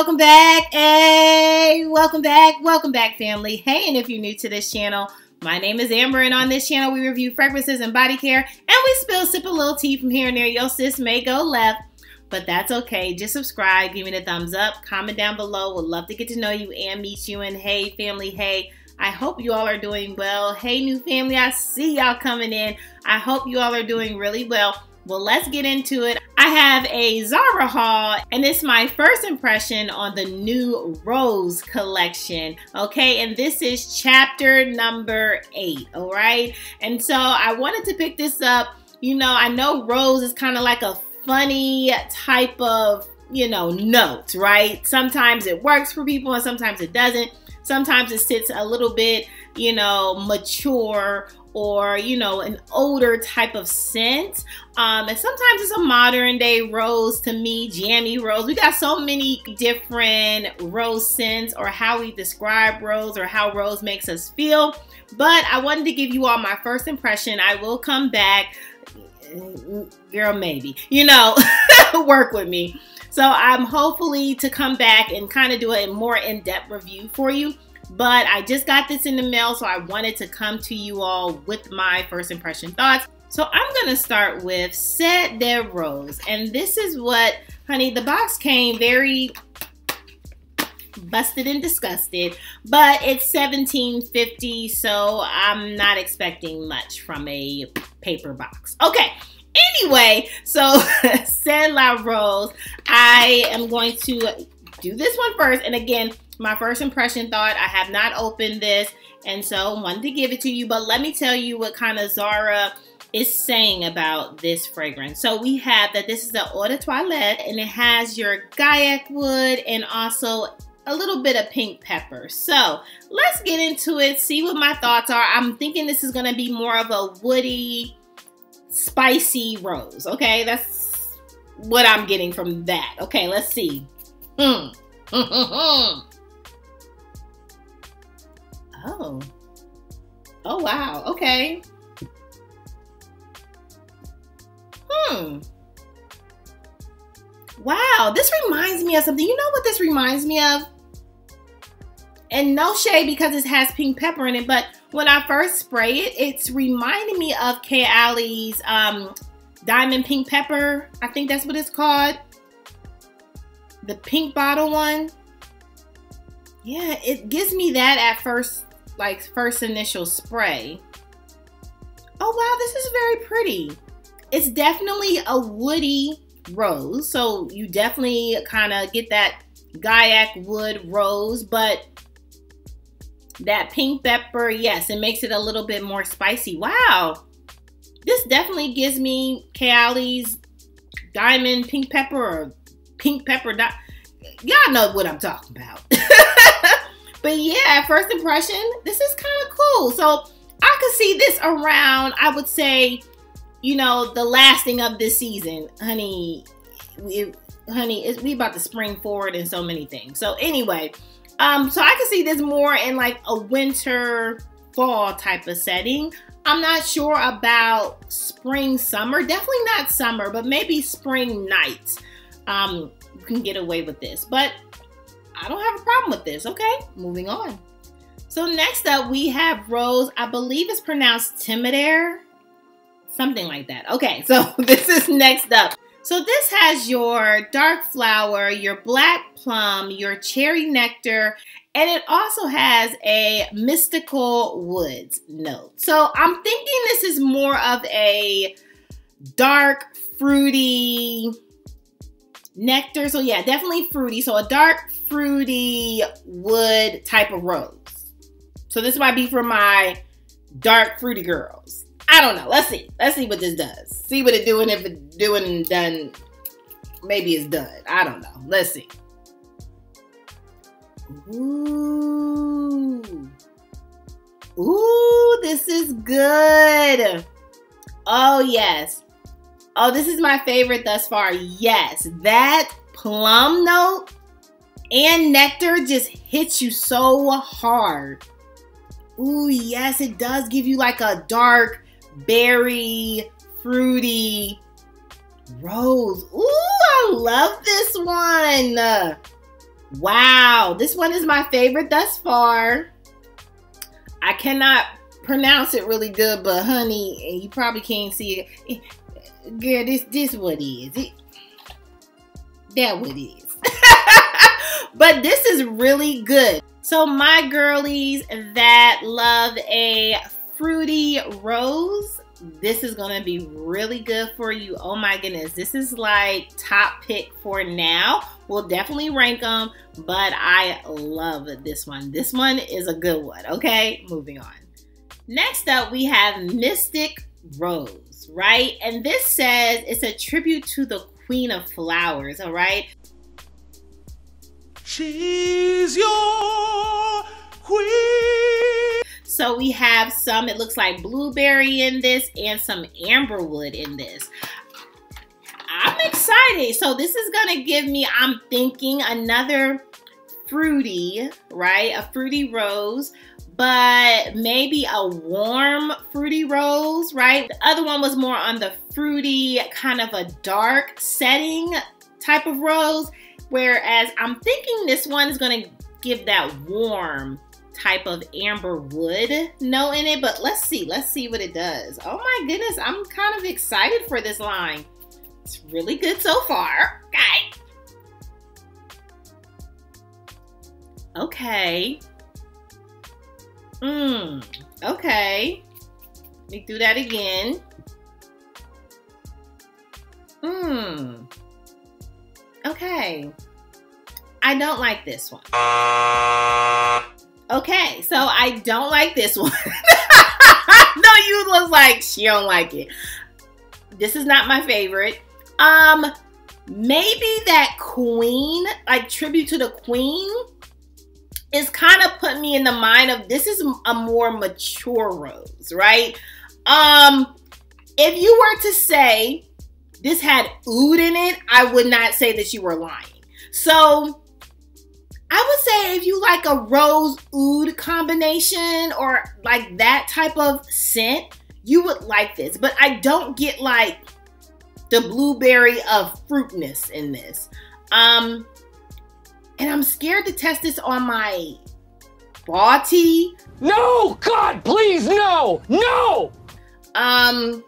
welcome back. Hey, welcome back, family. Hey, and if you're new to this channel, my name is Amber, and on this channel, we review fragrances and body care, and we sip a little tea from here and there. Your sis may go left, but that's okay. Just subscribe, give me the thumbs up, comment down below. Would love to get to know you and meet you. And hey, family, hey, I hope you all are doing well. Hey, new family, I see y'all coming in. I hope you all are doing really well. Well, let's get into it. I have a Zara haul, and it's my first impression on the new Rose collection, okay? And this is chapter number 8, all right? And so I wanted to pick this up. You know, I know Rose is kind of like a funny type of, note, right? Sometimes it works for people and sometimes it doesn't. Sometimes it sits a little bit, mature or, an older type of scent. And sometimes it's a modern day rose to me, jammy rose. We got so many different rose scents, or how we describe rose, or how rose makes us feel. But I wanted to give you all my first impression. I will come back, girl, maybe, work with me. So I'm hopefully to come back and kind of do a more in-depth review for you. But I just got this in the mail, so I wanted to come to you all with my first impression thoughts. So I'm going to start with C'est de Rose. And this is what, honey, the box came very busted and disgusted. But it's $17.50, so I'm not expecting much from a paper box. Okay. Anyway, so C'est la Rose. I am going to do this one first. And again, my first impression thought, I have not opened this, and so wanted to give it to you. But let me tell you what kind of Zara is saying about this fragrance. So we have that this is the Eau de Toilette, and it has your Gaiac wood and also a little bit of pink pepper. So let's get into it, see what my thoughts are. I'm thinking this is gonna be more of a woody, spicy rose, okay? That's what I'm getting from that. Okay, let's see. Oh wow, okay. Wow, this reminds me of something. You know what this reminds me of? And no shade because it has pink pepper in it, but when I first spray it, it's reminding me of Kayali's Diamond Pink Pepper. I think that's what it's called. The pink bottle one. Yeah, it gives me that at first, like first initial spray. Oh wow, this is very pretty. It's definitely a woody rose, so you definitely kind of get that Gaiac wood rose, but that pink pepper, yes, it makes it a little bit more spicy. Wow, this definitely gives me Kayali's Diamond Pink Pepper, or pink pepper. Y'all know what I'm talking about. But yeah, at first impression, this is kind of cool. So I could see this around, I would say, the lasting of this season. Honey, we about to spring forward in so many things. So anyway, so I could see this more in like a winter, fall type of setting. I'm not sure about spring, summer. Definitely not summer, but maybe spring nights. You can get away with this. But I don't have a problem with this. Okay, moving on. So next up we have Rose. I believe it's pronounced Temeraire, something like that. Okay, so this is next up. So this has your dark flower, your black plum, your cherry nectar, and it also has a mystical woods note. So I'm thinking this is more of a dark, fruity nectar. So yeah, definitely fruity. So a dark, fruity wood type of rose. So this might be for my dark, fruity girls. I don't know. Let's see. Let's see what this does. See what it's doing. If it's doing and done, maybe it's done. I don't know. Let's see. Ooh. Ooh, this is good. Oh, yes. Oh, this is my favorite thus far. Yes, that plum note and nectar just hits you so hard. Ooh, yes, it does give you like a dark berry, fruity rose. Ooh, I love this one. Wow, this one is my favorite thus far. I cannot pronounce it really good, but honey, you probably can't see it. Girl, this what is it? That what is. But this is really good. So my girlies that love a fruity rose, this is gonna be really good for you. Oh my goodness, this is like top pick for now. We'll definitely rank them, but I love this one. This one is a good one, okay? Moving on. Next up, we have Mystic Rose, right? And this says it's a tribute to the Queen of Flowers, all right? She's your queen. So we have some, it looks like blueberry in this and some amberwood in this. I'm excited. So this is gonna give me, I'm thinking, another fruity, right? A fruity rose, but maybe a warm fruity rose, right? The other one was more on the fruity, kind of a dark setting type of rose. Whereas I'm thinking this one is gonna give that warm type of amber wood note in it, but let's see what it does. Oh my goodness, I'm kind of excited for this line. It's really good so far, okay. Okay. Okay. Let me do that again. Okay. I don't like this one. Okay, so I don't like this one. No, you look like she don't like it. This is not my favorite. Maybe that queen, like tribute to the queen, is kind of putting me in the mind of this is a more mature rose, right? If you were to say this had oud in it, I would not say that you were lying. So I would say if you like a rose oud combination or like that type of scent, you would like this. But I don't get like the blueberry of fruitness in this. And I'm scared to test this on my body. No, God, please, no, no. I'm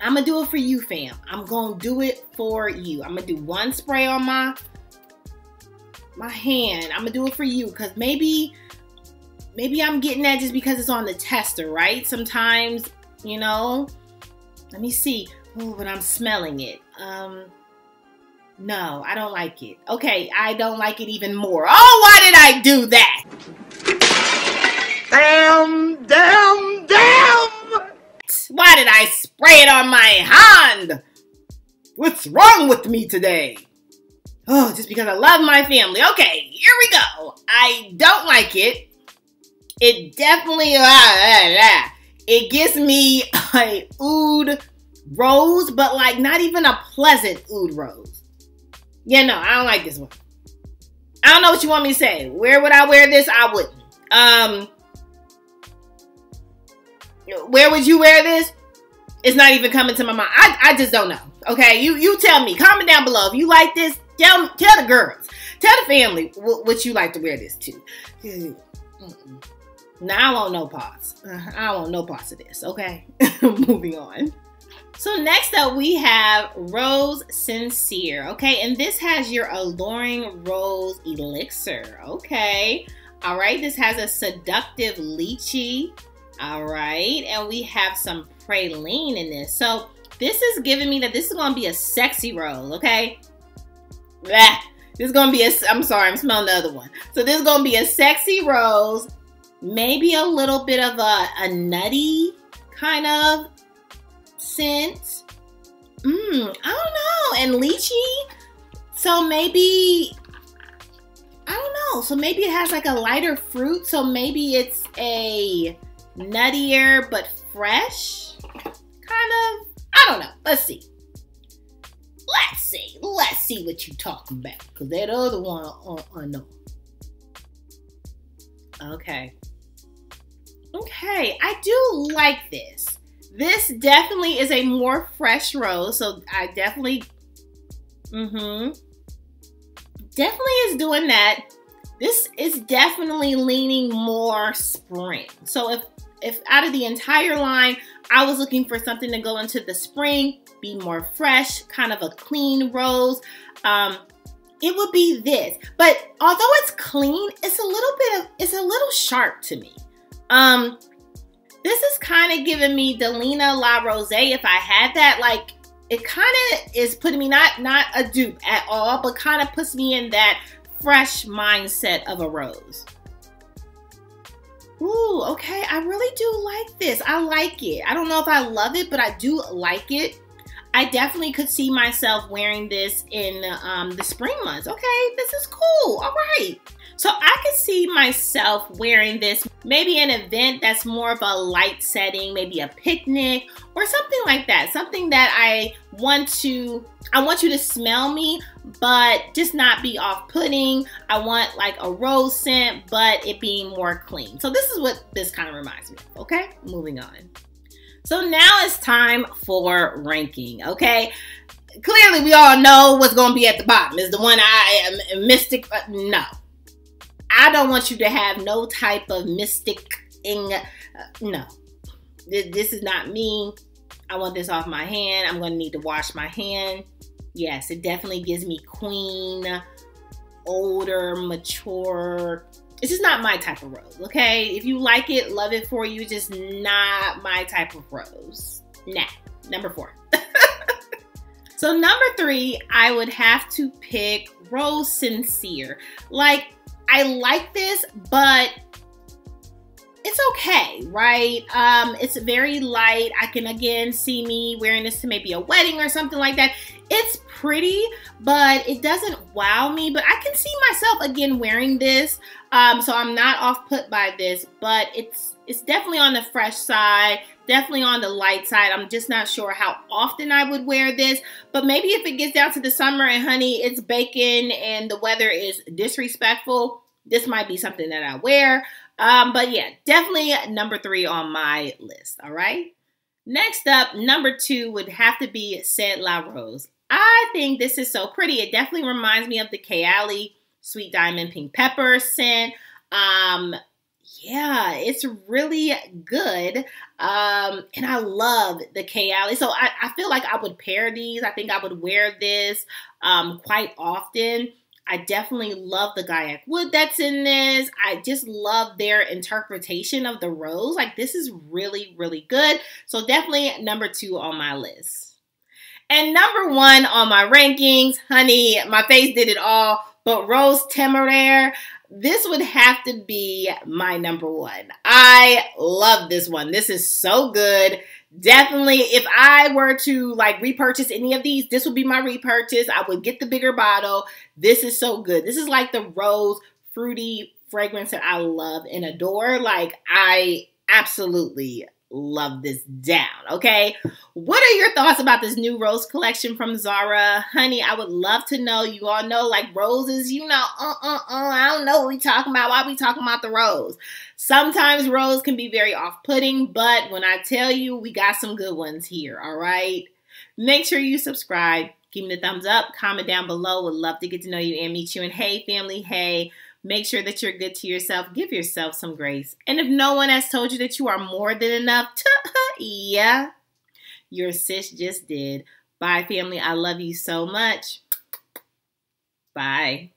gonna do it for you, fam. I'm gonna do it for you. I'm gonna do one spray on my hand. I'm gonna do it for you because maybe I'm getting that just because it's on the tester, right? Sometimes, you know. Let me see. Oh, but I'm smelling it. No, I don't like it. Okay, I don't like it even more. Oh, why did I do that? Damn, damn, damn! Why did I spray it on my hand? What's wrong with me today? Oh, just because I love my family. Okay, here we go. I don't like it. It definitely, it gives me a oud rose, but like not even a pleasant oud rose. Yeah, no, I don't like this one. I don't know what you want me to say. Where would I wear this? I wouldn't. Where would you wear this? It's not even coming to my mind. I just don't know. Okay, you tell me. Comment down below if you like this. Tell the girls. Tell the family what you like to wear this to. Now I want no parts. I want no parts of this. Okay, moving on. So next up we have Rose Sincere, okay? And this has your Alluring Rose Elixir, okay? All right, this has a Seductive Lychee, all right? And we have some Praline in this. So this is giving me that this is gonna be a sexy rose, okay? Blah. This is gonna be a, I'm sorry, I'm smelling the other one. So this is gonna be a sexy rose, maybe a little bit of a nutty kind of scent. I don't know. And lychee. So maybe, I don't know. So maybe it has like a lighter fruit. So maybe it's a nuttier but fresh kind of. I don't know. Let's see. Let's see what you're talking about. Because that other one, I know. Okay. Okay. I do like this. This definitely is a more fresh rose, so I definitely, definitely is doing that. This is definitely leaning more spring. So if out of the entire line, I was looking for something to go into the spring, be more fresh, kind of a clean rose, it would be this. But although it's clean, it's a little sharp to me. This is kind of giving me Delina La Rose if I had that. Like, it kind of is putting me, not a dupe at all, but kind of puts me in that fresh mindset of a rose. Ooh, okay, I really do like this. I like it. I don't know if I love it, but I do like it. I definitely could see myself wearing this in the spring months. Okay, this is cool. All right. So I could see myself wearing this maybe an event that's more of a light setting, maybe a picnic or something like that. Something that I want you to smell me, but just not be off-putting. I want like a rose scent, but it being more clean. So this is what this kind of reminds me of, okay? Moving on. So now it's time for ranking, okay? Clearly we all know what's gonna be at the bottom. Is the one I am mystic, no. I don't want you to have no type of mystic-ing, no. This is not me. I want this off my hand. I'm gonna need to wash my hand. Yes, it definitely gives me queen, older, mature. It's just not my type of rose, okay? If you like it, love it for you, just not my type of rose. Nah, number 4. So number 3, I would have to pick Rose Sincere. Like, I like this, but it's okay, right? It's very light. I can again see me wearing this to maybe a wedding or something like that. It's pretty, but it doesn't wow me. But I can see myself again wearing this. So I'm not off put by this, but it's definitely on the fresh side, definitely on the light side. I'm just not sure how often I would wear this, but maybe if it gets down to the summer and honey, it's baking and the weather is disrespectful, this might be something that I wear. But yeah, definitely number 3 on my list. All right. Next up, number 2 would have to be Said La Rose. I think this is so pretty. It definitely reminds me of the Kayali Sweet Diamond Pink Pepper scent. Yeah, it's really good. And I love the Kayali. So I feel like I would pair these. I think I would wear this quite often. I definitely love the Gaiac wood that's in this. I just love their interpretation of the rose. Like, this is really, really good. So definitely number 2 on my list. And number 1 on my rankings, honey, my face did it all, but Rose Temeraire, this would have to be my number 1. I love this one. This is so good. Definitely, if I were to like repurchase any of these, this would be my repurchase. I would get the bigger bottle. This is so good. This is like the rose fruity fragrance that I love and adore. Like, I absolutely love this down, okay? What are your thoughts about this new rose collection from Zara? Honey, I would love to know. You all know, like, roses, you know, I don't know what we talking about. Why we talking about the rose? Sometimes rose can be very off-putting, but when I tell you, we got some good ones here, all right? Make sure you subscribe. Give me the thumbs up. Comment down below. Would love to get to know you and meet you. And hey, family, hey, make sure that you're good to yourself. Give yourself some grace. And if no one has told you that you are more than enough, yeah, your sis just did. Bye, family. I love you so much. Bye.